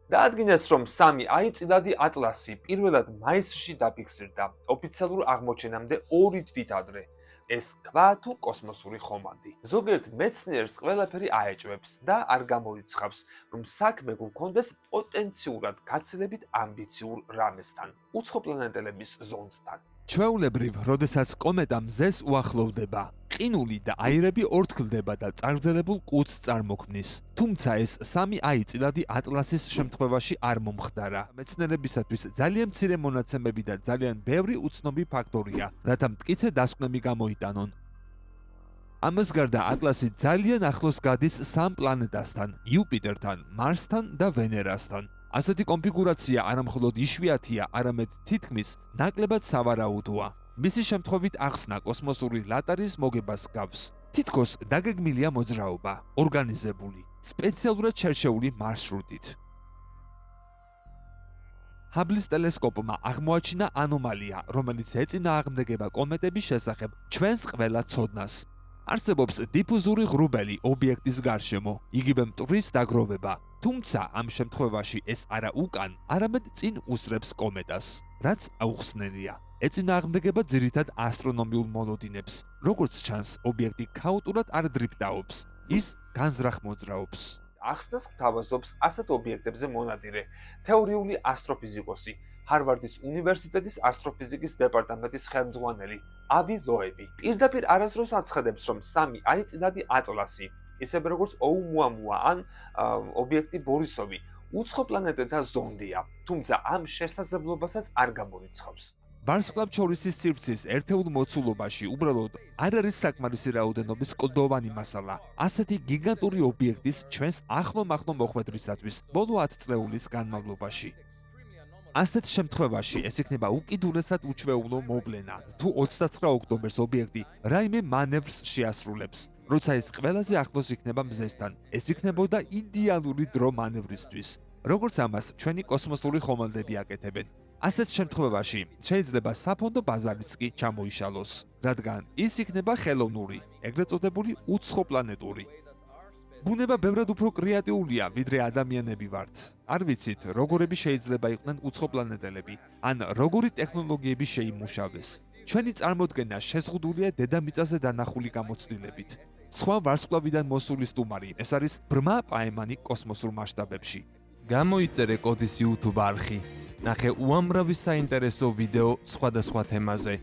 დაადგინეს, რომ 3i წილადი ატლასი პირველად მაისში დაფიქსირდა, ოფიციალურ აღმოჩენამდე 2 თვით ადრე. ეს თქვა თუ კოსმოსური ხომალდი. ზოგიერთ მეცნიერს ყველაფერი აეჭვებს და არ გამოიცხავს, რომ საქმე გქონდეს პოტენციურად გაცილებით ამბიციურ რამესთან, უცხოპლანეტელების ზონდთან. ჩვეულებრივ, როდესაც კომეტა მზეს უახლოვდება, ყინული და აირები ორთქლდება და წაგრძელებულ ყუთს წარმოქმნის. თუმცა ეს 3i წილადი ატლასის შემთხვევაში არ მომხდარა. მეცნიერებისათვის ძალიან მცირე მონაცემები და ძალიან ბევრი უცნობი ფაქტორია, რათა მტკიცე დასკვნები გამოიტანონ. ამას გარდა ატლასი ძალიან ახლოს გადის 3 პლანეტასთან: იუპიტერთან, მარსთან და ვენერასთან. ასეთი კონფიგურაცია არამხოლოდ იშვიათია, არამედ თითქმის ნაკლებად სავარაუდოა. მისი შემთხვევით ახსნა კოსმოსური ლატარის მოგებას გავს. თითქოს დაგეგმილია მოძრაობა, ორგანიზებული, სპეციალურად შერჩეული მარშრუტით. ჰაბლის ტელესკოპმა აღმოაჩინა ანომალია, რომელიც ეწინააღმდეგება კომეტების შესახებ ჩვენს ყველა ცოდნას. არსებობს დიფუზური ღრუბელი ობიექტის გარშემო, იგივე მტვრის დაგროვება. თუმცა ამ შემთხვევაში ეს არა უკან, არამედ წინ უსწრებს კომეტას, რაც აუხსნელია. ეწინააღმდეგება ძირითად ასტრონომიულ მოლოდინებს. როგორც ჩანს, ობიექტი ქაოტურად არ დრიფტაობს, ის განზრახ მოძრაობს. ახსნას გვთავაზობს ასეთ ობიექტებზე მონადირე, თეორიული ასტროფიზიკოსი, ჰარვარდის უნივერსიტეტის ასტროფიზიკის დეპარტამენტის ხელმძღვანელი აბი ლოები. პირდაპირ არასდროს აცხადებს, რომ 3i წილადი ატლასი, ისევე როგორც ოუმუამუა ან ობიექტი ბორისოვი, უცხოპლანეტელთა ზონდია, თუმცა ამ შესაძლებლობასაც არ გამოიცხავს. ვარსკვლავთშორისი სივრცის ერთეულ მოცულობაში უბრალოდ არ არის საკმარისი რაოდენობის კლდოვანი მასალა ასეთი გიგანტური ობიექტის ჩვენს ახლო-მახლო მოხვედრისათვის ბოლო 10 წლეულის განმავლობაში. ასეთ შემთხვევაში ეს იქნება უკიდურესად უჩვეულო მოვლენა, თუ 29 ოქტომბერს ობიექტი რაიმე მანევრს შეასრულებს. როცა ეს ყველაზე ახლოს იქნება მზესთან, ეს იქნებოდა იდეალური დრო მანევრისთვის, როგორც ამას ჩვენი კოსმოსური ხომალდები აკეთებენ. ასეთ შემთხვევაში შეიძლება საფონდო ბაზარიც კი ჩამოიშალოს, რადგან ის იქნება ხელოვნური, ეგრეთ წოდებული უცხოპლანეტური. ბუნება ბევრად უფრო კრეატიულია, ვიდრე ადამიანები ვართ. არ ვიცით, როგორები შეიძლება იყვნენ უცხოპლანეტელები, ან როგორი ტექნოლოგიები შეიმუშავეს. ჩვენი წარმოდგენა შეზღუდულია დედამიწაზე დანახული გამოცდილებით. სხვა ვარსკვლავიდან მოსული სტუმარი, ეს არის ბრმა პაემანი კოსმოსურ მასშტაბებში. გამოიწერე კოდის YouTube არხი. ნახე უამრავი საინტერესო ვიდეო სხვადასხვა თემაზე.